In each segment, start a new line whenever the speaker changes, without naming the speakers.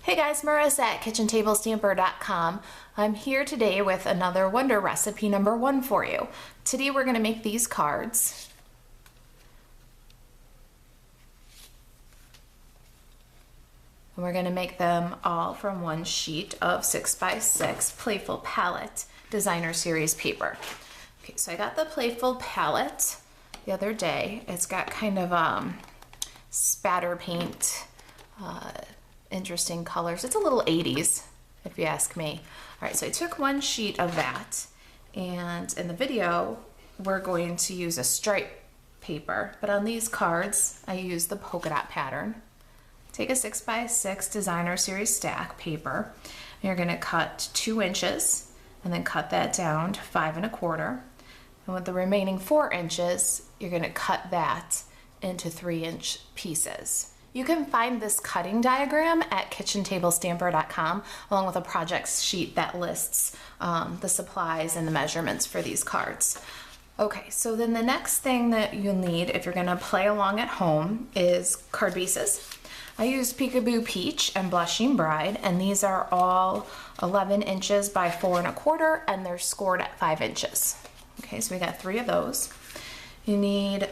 Hey guys, Marissa at kitchentablestamper.com. I'm here today with another wonder recipe number 1 for you. Today we're going to make these cards. And we're going to make them all from one sheet of 6x6 Playful Palette Designer Series paper. Okay, so I got the Playful Palette the other day. It's got kind of spatter paint, interesting colors. It's a little 80s, if you ask me. All right, so I took one sheet of that, and in the video, we're going to use a stripe paper, but on these cards, I use the polka dot pattern. Take a 6x6 Designer Series stack paper, and you're gonna cut 2 inches, and then cut that down to 5 1/4. And with the remaining 4 inches, you're gonna cut that into 3-inch pieces. You can find this cutting diagram at kitchentablestamper.com along with a projects sheet that lists the supplies and the measurements for these cards. Okay, so then the next thing that you'll need if you're gonna play along at home is card bases. I used Peekaboo Peach and Blushing Bride, and these are all 11 inches by 4 1/4, and they're scored at 5 inches. Okay, so we got 3 of those. You need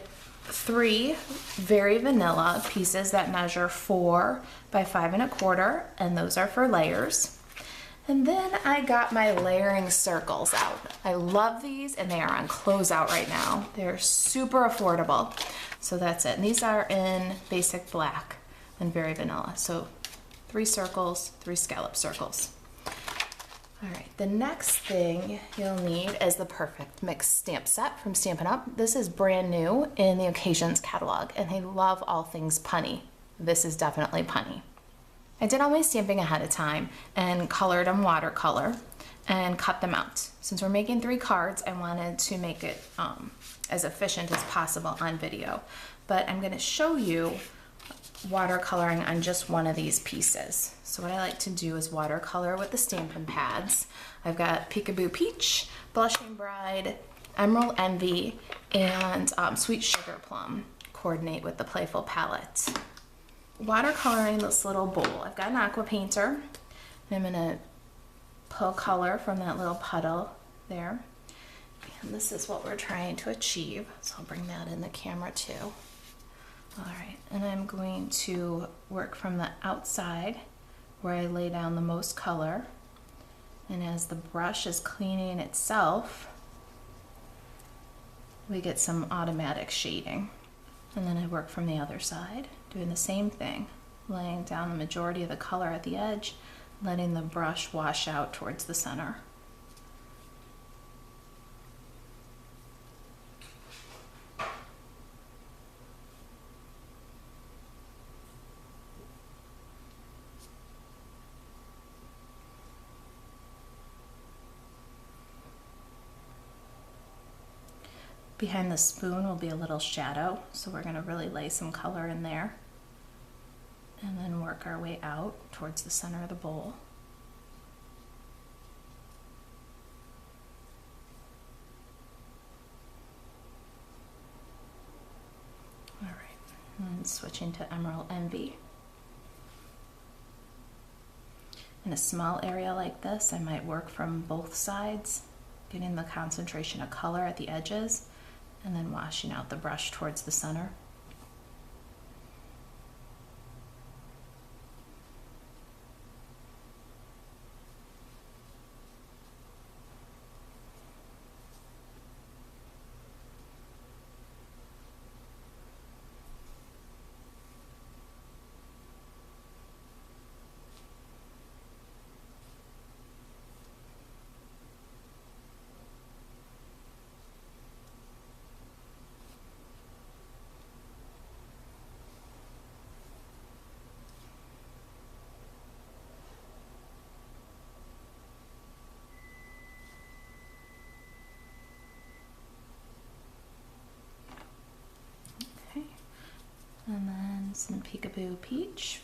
3 very vanilla pieces that measure 4 by 5 1/4, and those are for layers. And then I got my layering circles out. I love these, and they are on closeout right now. They're super affordable. So that's it. And these are in basic black and very vanilla. So 3 circles, 3 scallop circles. All right, the next thing you'll need is the Perfect Mix stamp set from Stampin' Up. This is brand new in the Occasions catalog, and I love all things punny. This is definitely punny. I did all my stamping ahead of time and colored them watercolor and cut them out. Since we're making 3 cards, I wanted to make it as efficient as possible on video. But I'm gonna show you watercoloring on just one of these pieces. So what I like to do is watercolor with the Stampin' pads. I've got Peekaboo Peach, Blushing Bride, Emerald Envy, and Sweet Sugar Plum coordinate with the Playful Palette. Watercoloring this little bowl. I've got an aqua painter, and I'm gonna pull color from that little puddle there. And this is what we're trying to achieve. So I'll bring that in the camera too. All right, and I'm going to work from the outside where I lay down the most color. And as the brush is cleaning itself, we get some automatic shading. And then I work from the other side, doing the same thing, laying down the majority of the color at the edge, letting the brush wash out towards the center. Behind the spoon will be a little shadow, so we're going to really lay some color in there and then work our way out towards the center of the bowl. All right, and switching to Emerald Envy. In a small area like this, I might work from both sides, getting the concentration of color at the edges, and then washing out the brush towards the center. And then some Peekaboo Peach.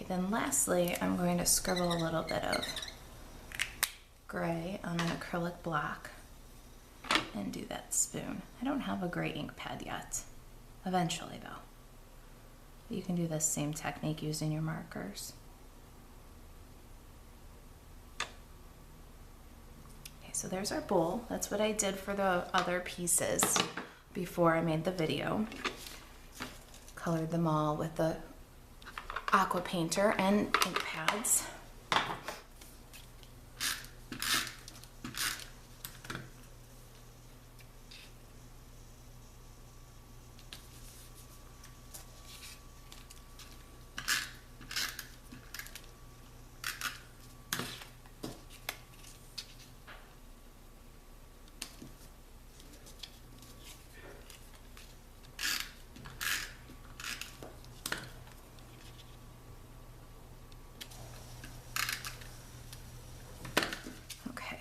then lastly, I'm going to scribble a little bit of gray on an acrylic block and do that spoon. I don't have a gray ink pad yet. Eventually though. You can do the same technique using your markers. Okay, so there's our bowl. That's what I did for the other pieces before I made the video. Colored them all with the aqua painter and ink pads.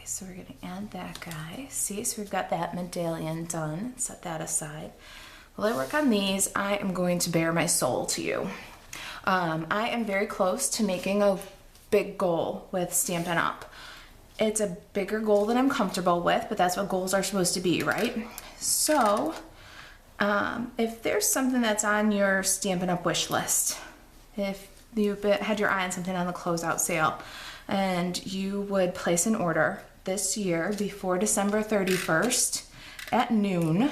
So we're going to add that guy. See, so we've got that medallion done. Set that aside. While I work on these, I am going to bare my soul to you. I am very close to making a big goal with Stampin' Up. It's a bigger goal than I'm comfortable with, but that's what goals are supposed to be, right? So, if there's something that's on your Stampin' Up wish list, if you had your eye on something on the closeout sale, and you would place an order this year before December 31st at noon,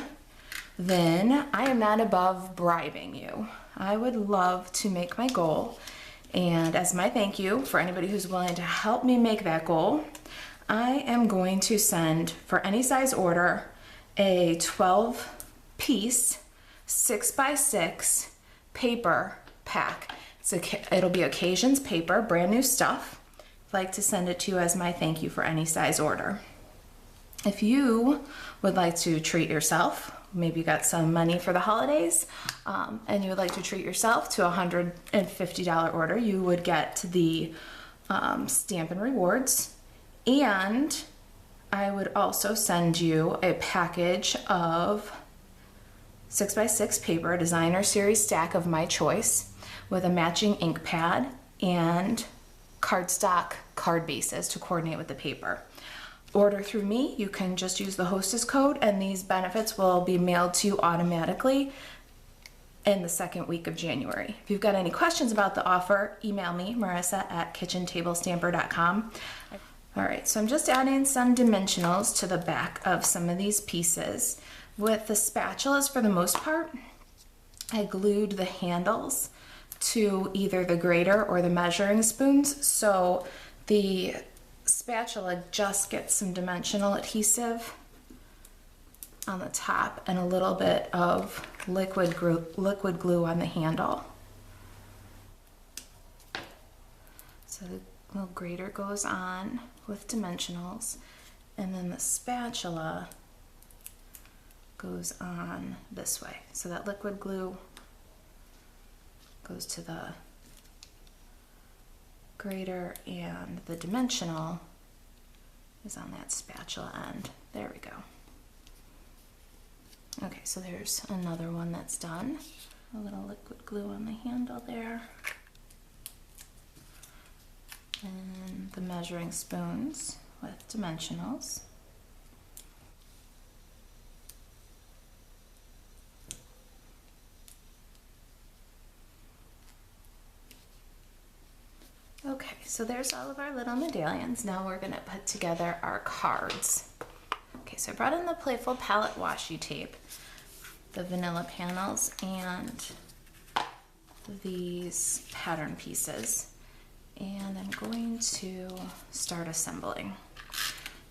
then I am not above bribing you. I would love to make my goal, and as my thank you for anybody who's willing to help me make that goal, I am going to send, for any size order, a 12-piece 6x6 paper pack. It'll be occasions paper, brand new stuff. Like to send it to you as my thank you for any size order. If you would like to treat yourself, maybe you got some money for the holidays, and you would like to treat yourself to a $150 order, you would get the Stampin' Rewards, and I would also send you a package of 6x6 paper, a designer series stack of my choice, with a matching ink pad and cardstock card bases to coordinate with the paper. Order through me, you can just use the hostess code, and these benefits will be mailed to you automatically in the second week of January. If you've got any questions about the offer, email me, marissa@kitchentablestamper.com. All right, so I'm just adding some dimensionals to the back of some of these pieces. With the spatulas, for the most part, I glued the handles to either the grater or the measuring spoons, so the spatula just gets some dimensional adhesive on the top and a little bit of liquid glue on the handle. So the little grater goes on with dimensionals, and then the spatula goes on this way. So that liquid glue goes to the grater, and the dimensional is on that spatula end. There we go. Okay, so there's another one that's done. A little liquid glue on the handle there. And the measuring spoons with dimensionals. Okay, so there's all of our little medallions. Now we're gonna put together our cards. Okay, so I brought in the Playful Palette washi tape, the vanilla panels, and these pattern pieces. And I'm going to start assembling.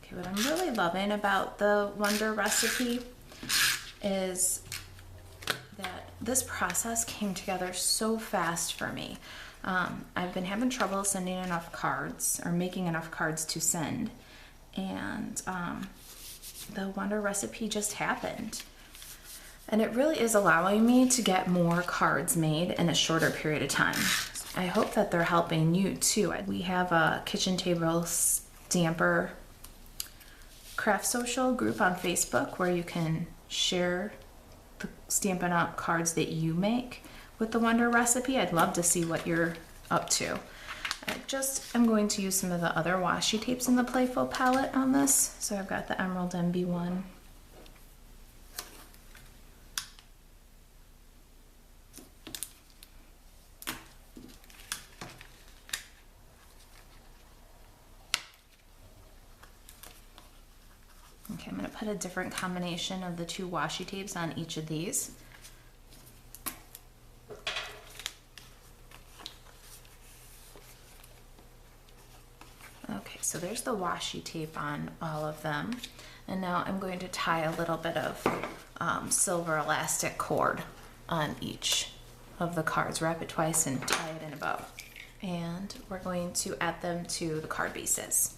Okay, what I'm really loving about the Wonder recipe is that this process came together so fast for me. I've been having trouble sending enough cards, or making enough cards to send, and the Wonder recipe just happened. And it really is allowing me to get more cards made in a shorter period of time. I hope that they're helping you too. We have a Kitchen Table Stamper Craft Social group on Facebook where you can share the Stampin' Up! Cards that you make with the Wonder recipe. I'd love to see what your up to. I'm going to use some of the other washi tapes in the Playful palette on this. So I've got the Emerald MB one. Okay, I'm going to put a different combination of the two washi tapes on each of these. Okay, so there's the washi tape on all of them. And now I'm going to tie a little bit of silver elastic cord on each of the cards. Wrap it twice and tie it in a bow. And we're going to add them to the card bases.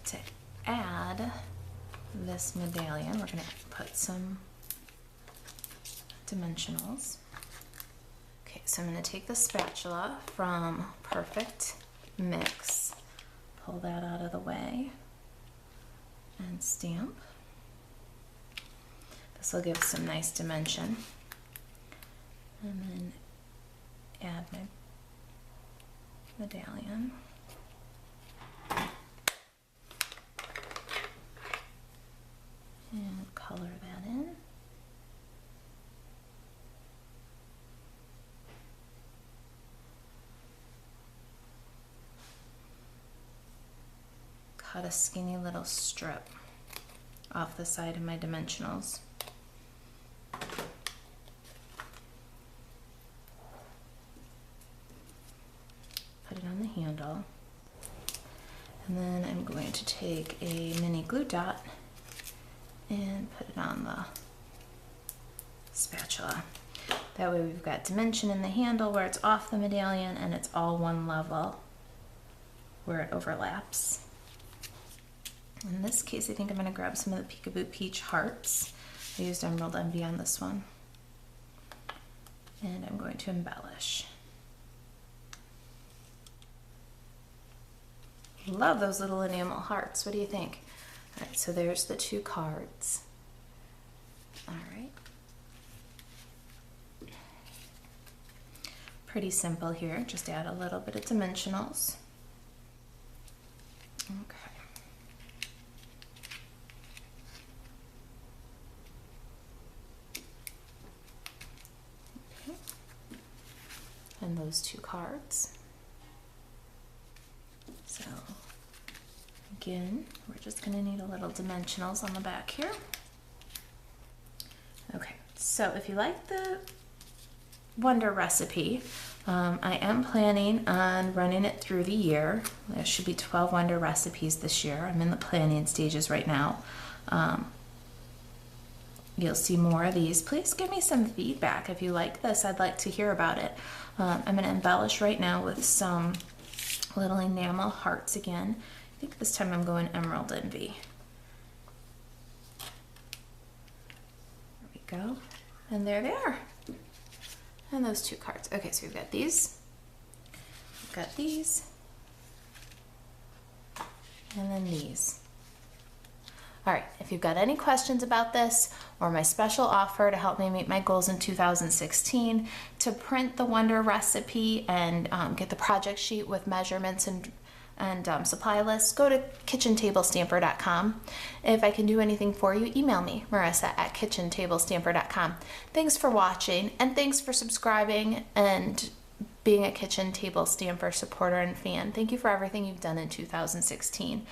To add this medallion, we're going to put some dimensionals. Okay, so I'm going to take the spatula from Perfect Mix, pull that out of the way, and stamp. This will give some nice dimension. And then add my medallion. And color that in. Cut a skinny little strip off the side of my dimensionals. Put it on the handle. And then I'm going to take a mini glue dot and put it on the spatula. That way we've got dimension in the handle where it's off the medallion and it's all one level where it overlaps. In this case, I think I'm going to grab some of the Peekaboo Peach hearts. I used Emerald Envy on this one. And I'm going to embellish. Love those little enamel hearts. What do you think? All right, so there's the two cards. All right. Pretty simple here. Just add a little bit of dimensionals. Okay. Okay. And those two cards. So again, we're just going to need a little dimensionals on the back here. Okay, so if you like the Wonder recipe, I am planning on running it through the year. There should be 12 Wonder recipes this year. I'm in the planning stages right now. You'll see more of these. Please give me some feedback if you like this. I'd like to hear about it. I'm going to embellish right now with some little enamel hearts again. I think this time I'm going Emerald Envy. There we go. And there they are. And those two cards. Okay, so we've got these. We've got these. And then these. All right, if you've got any questions about this or my special offer to help me meet my goals in 2016, to print the Wonder recipe and get the project sheet with measurements and supply lists, go to kitchentablestamper.com. If I can do anything for you, email me, marissa@kitchentablestamper.com. Thanks for watching, and thanks for subscribing and being a Kitchen Table Stamper supporter and fan. Thank you for everything you've done in 2016.